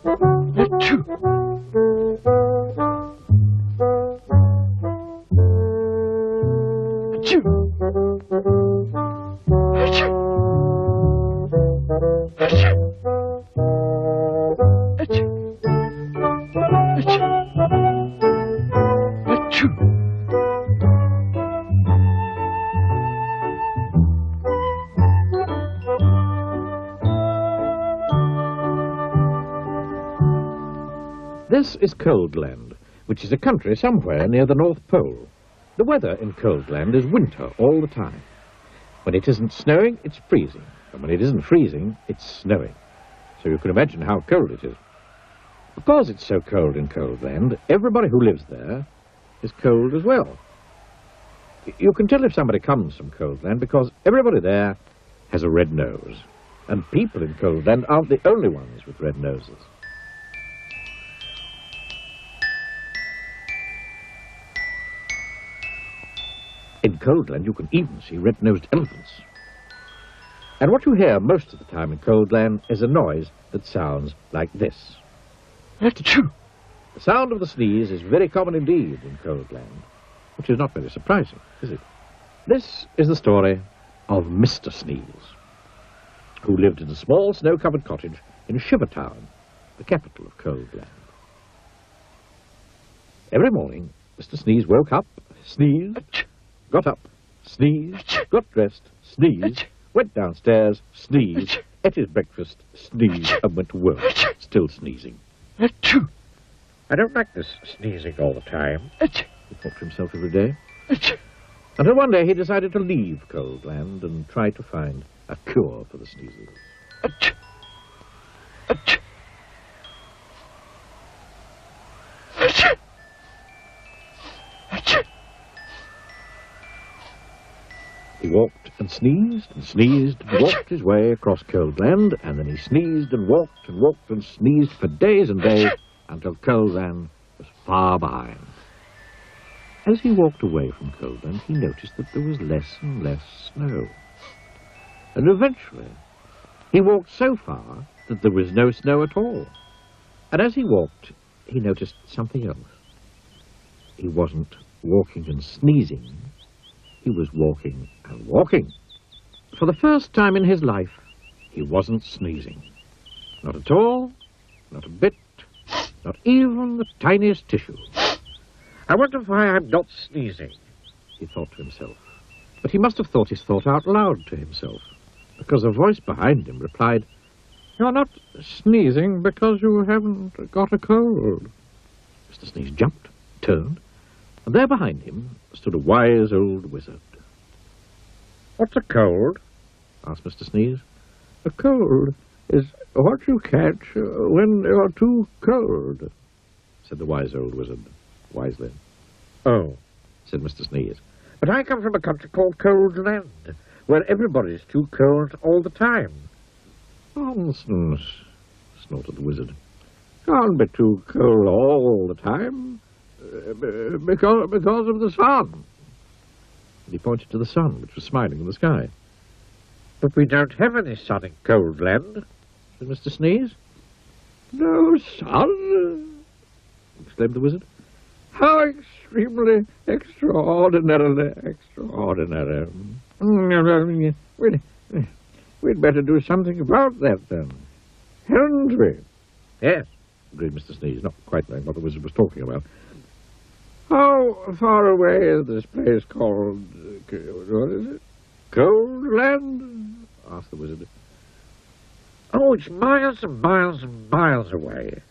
Achoo! Achoo! Achoo! Achoo! Achoo! Achoo! Achoo! This is Coldland, which is a country somewhere near the North Pole. The weather in Coldland is winter all the time. When it isn't snowing, it's freezing. And when it isn't freezing, it's snowing. So you can imagine how cold it is. Because it's so cold in Coldland, everybody who lives there is cold as well. You can tell if somebody comes from Coldland because everybody there has a red nose. And people in Coldland aren't the only ones with red noses. In Coldland, you can even see red-nosed elephants. And what you hear most of the time in Coldland is a noise that sounds like this. Achoo! The sound of the sneeze is very common indeed in Coldland, which is not very surprising, is it? This is the story of Mr. Sneeze, who lived in a small snow-covered cottage in Shivertown, the capital of Coldland. Every morning, Mr. Sneeze woke up, sneezed, got up, sneezed, got dressed, sneezed, went downstairs, sneezed, ate his breakfast, sneezed, and went to work, still sneezing. Achoo! I don't like this sneezing all the time, Achoo! he thought to himself every day. Achoo! Until one day he decided to leave Coldland and try to find a cure for the sneezes. Achoo! Achoo! Achoo! Achoo! He walked and sneezed and walked his way across Coldland, and then he sneezed and walked and sneezed for days and days until Coldland was far behind. As he walked away from Coldland, he noticed that there was less and less snow. And eventually, he walked so far that there was no snow at all. And as he walked, he noticed something else. He wasn't walking and sneezing. He was walking and walking. For the first time in his life, he wasn't sneezing. Not at all, not a bit, not even the tiniest tissue. I wonder why I'm not sneezing, he thought to himself. But he must have thought his thought out loud to himself, because a voice behind him replied, "You're not sneezing because you haven't got a cold." Mr. Sneeze jumped, turned, and there behind him stood a wise old wizard. "What's a cold?" asked Mr. Sneeze. "A cold is what you catch when you're too cold," said the wise old wizard, wisely. "Oh," said Mr. Sneeze, "but I come from a country called Coldland, where everybody's too cold all the time." "Nonsense," snorted the wizard. "Can't be too cold all the time. Because of the sun." And he pointed to the sun, which was smiling in the sky. "But we don't have any sun in Coldland," said Mr. Sneeze. "No sun?" exclaimed the wizard. "How extremely extraordinarily extraordinary. We'd better do something about that, then, hadn't we?" "Yes," agreed Mr. Sneeze, not quite knowing what the wizard was talking about. "How far away is this place called, what is it, Coldland?" asked the wizard. "Oh, it's miles and miles and miles away,"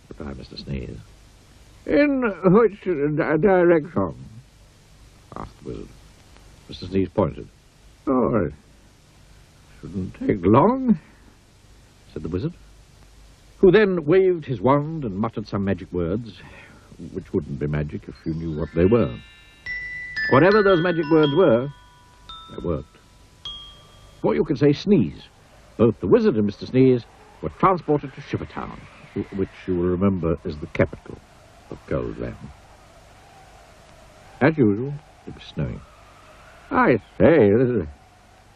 replied Mr. Sneeze. "In which direction?" asked the wizard. Mr. Sneeze pointed. "Oh, it shouldn't take long," said the wizard, who then waved his wand and muttered some magic words, which wouldn't be magic if you knew what they were. Whatever those magic words were, they worked. Or you could say sneeze. Both the wizard and Mr. Sneeze were transported to Shivertown, which you will remember is the capital of Coldland. As usual, it was snowing. "I say, this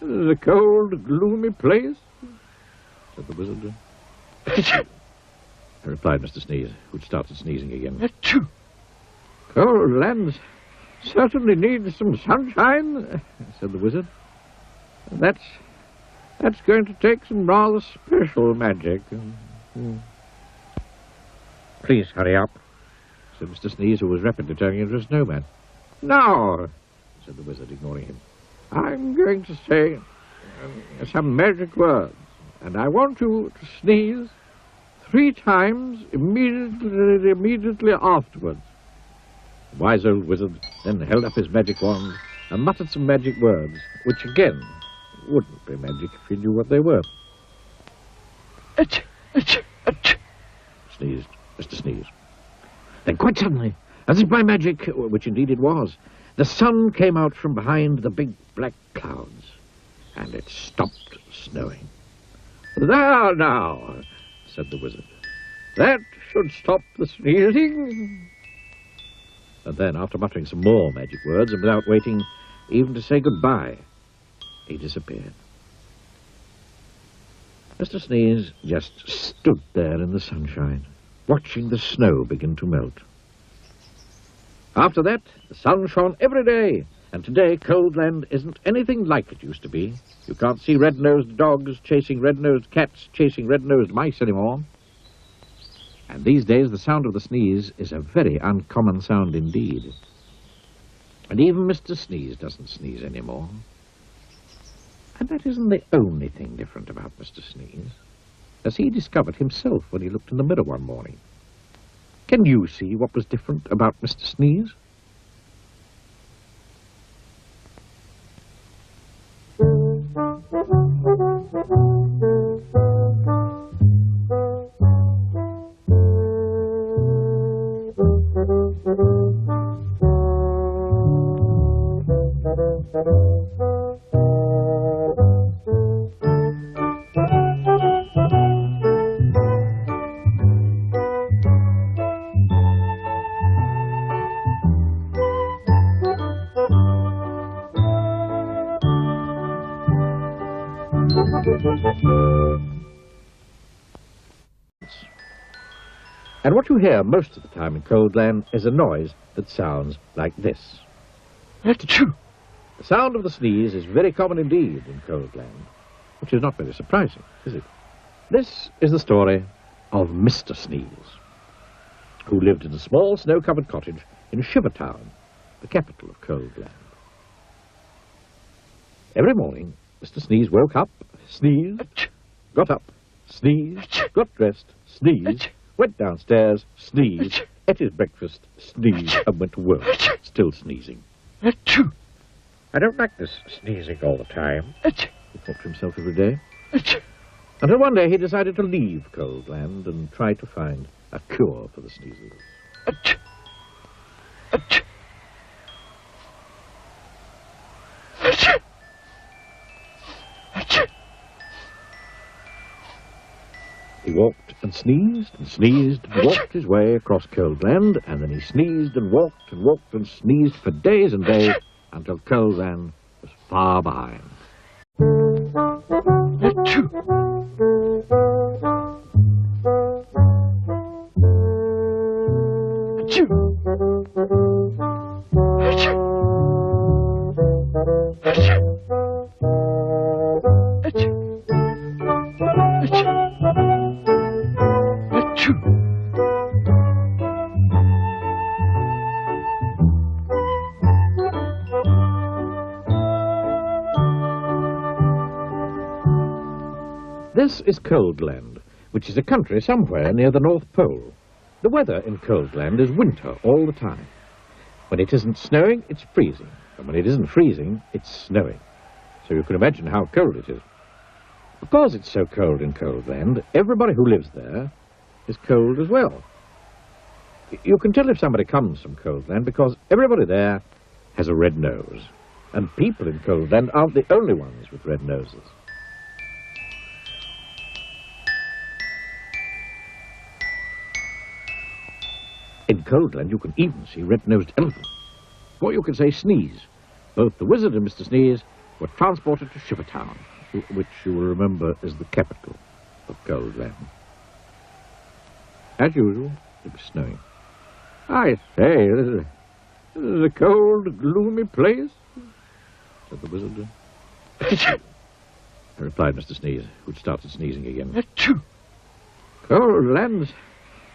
is a cold, gloomy place," said the wizard. replied Mr. Sneeze, who'd started sneezing again. Achoo! Cold Land certainly needs some sunshine, said the wizard. That's going to take some rather special magic. Please hurry up, said Mr. Sneeze, who was rapidly turning into a snowman. Now, said the wizard, ignoring him, I'm going to say some magic words, and I want you to sneeze 3 times immediately afterwards. The wise old wizard then held up his magic wand and muttered some magic words, which again wouldn't be magic if you knew what they were. Achoo! Achoo! Achoo! Sneezed Mr. Sneeze. Then quite suddenly, as if by magic, which indeed it was, the sun came out from behind the big black clouds, and it stopped snowing. There now, said the wizard. That should stop the sneezing. And then, after muttering some more magic words, and without waiting even to say goodbye, he disappeared. Mr. Sneeze just stood there in the sunshine, watching the snow begin to melt. After that, the sun shone every day, and today Cold Land isn't anything like it used to be. You can't see red-nosed dogs chasing red-nosed cats chasing red-nosed mice anymore. And these days the sound of the sneeze is a very uncommon sound indeed. And even Mr. Sneeze doesn't sneeze anymore. And that isn't the only thing different about Mr. Sneeze, as he discovered himself when he looked in the mirror one morning. Can you see what was different about Mr. Sneeze? And what you hear most of the time in Cold Land is a noise that sounds like this. Achoo! The sound of the sneeze is very common indeed in Cold Land, which is not very surprising, is it? This is the story of Mr. Sneeze, who lived in a small snow-covered cottage in Shivertown, the capital of Cold Land. Every morning, Mr. Sneeze woke up, sneezed, Achoo! got up, sneezed, got dressed, sneezed, went downstairs, sneezed, ate his breakfast, sneezed, and went to work, still sneezing. Achoo! I don't like this sneezing all the time, Achoo! he thought to himself every day. Achoo! Until one day he decided to leave Cold Land and try to find a cure for the sneezes. Achoo! Achoo! Achoo! Achoo! He walked and sneezed and walked his way across Cold Land, and then he sneezed and walked and sneezed for days and days until Cold Land was far behind. Achoo! Achoo! Achoo! Achoo! Achoo! This is Cold Land, which is a country somewhere near the North Pole. The weather in Cold Land is winter all the time. When it isn't snowing, it's freezing, and when it isn't freezing, it's snowing. So you can imagine how cold it is. Because it's so cold in Cold Land, everybody who lives there is cold as well. You can tell if somebody comes from Cold Land because everybody there has a red nose. And people in Cold Land aren't the only ones with red noses. In Cold Land, you can even see red-nosed elephants. Or you can say Sneeze. Both the wizard and Mr. Sneeze were transported to Shivertown, which you will remember is the capital of Cold Land. As usual, it was snowing. "I say, this is a cold, gloomy place," said the wizard. Achoo! Replied Mr. Sneeze, who'd started sneezing again. Achoo! "Cold lands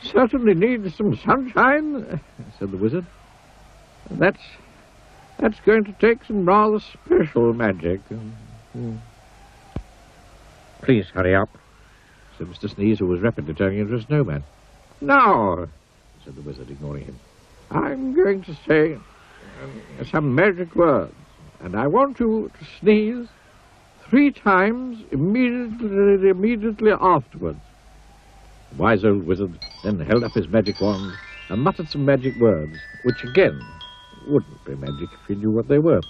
certainly need some sunshine," said the wizard. That's going to take some rather special magic." "Please hurry up," said Mr. Sneeze, who was rapidly turning into a snowman. "Now," said the wizard, ignoring him, "I'm going to say some magic words, and I want you to sneeze 3 times immediately afterwards." The wise old wizard then held up his magic wand and muttered some magic words, which again wouldn't be magic if you knew what they were.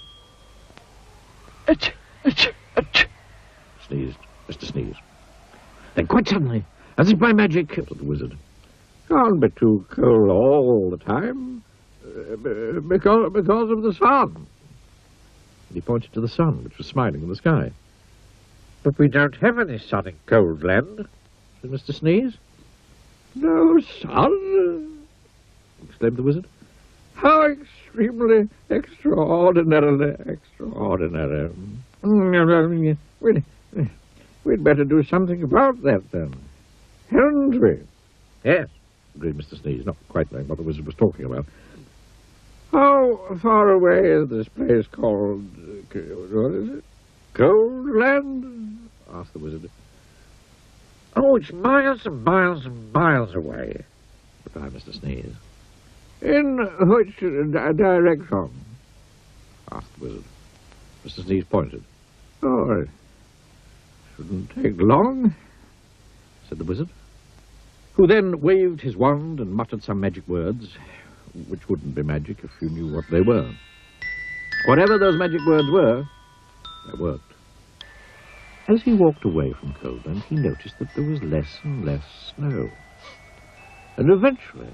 Achoo! Achoo! Achoo! Sneezed Mr. Sneeze. Then quite suddenly, as if by magic, said the wizard, "Can't be too cold all the time, because of the sun." And he pointed to the sun, which was smiling in the sky. "But we don't have any sun in Cold Land," said Mr. Sneeze. "No sun?" exclaimed the wizard. "How extremely extraordinarily extraordinary. We'd better do something about that, then, hadn't we?" "Yes," agreed Mr. Sneeze, not quite knowing what the wizard was talking about. "How far away is this place called, what is it, Cold Land?" asked the wizard. "Oh, it's miles and miles and miles away," replied Mr. Sneeze. "In which direction?" asked the wizard. Mr. Sneeze pointed. "Oh, it shouldn't take long," said the wizard, who then waved his wand and muttered some magic words, which wouldn't be magic if you knew what they were. Whatever those magic words were, they worked. As he walked away from Coldland, he noticed that there was less and less snow. And eventually,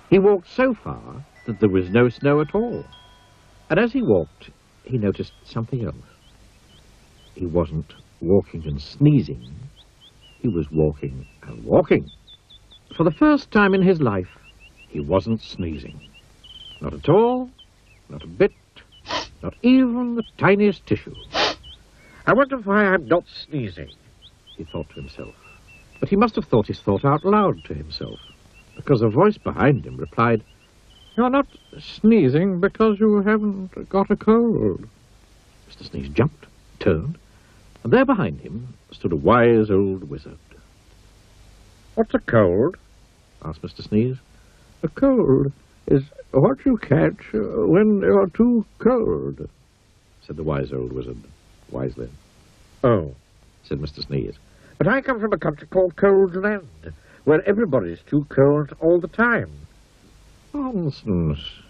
he walked so far that there was no snow at all. And as he walked, he noticed something else. He wasn't walking and sneezing. He was walking and walking. For the first time in his life, he wasn't sneezing. Not at all, not a bit, not even the tiniest tissue. "I wonder why I'm not sneezing," he thought to himself. But he must have thought his thought out loud to himself, because a voice behind him replied, "You're not sneezing because you haven't got a cold." Mr. Sneeze jumped, turned, and there behind him stood a wise old wizard. "What's a cold?" asked Mr. Sneeze. "A cold is what you catch when you're too cold," said the wise old wizard wisely. "Oh," said Mr. Sneeze, "but I come from a country called Cold Land, where everybody's too cold all the time." "Nonsense,"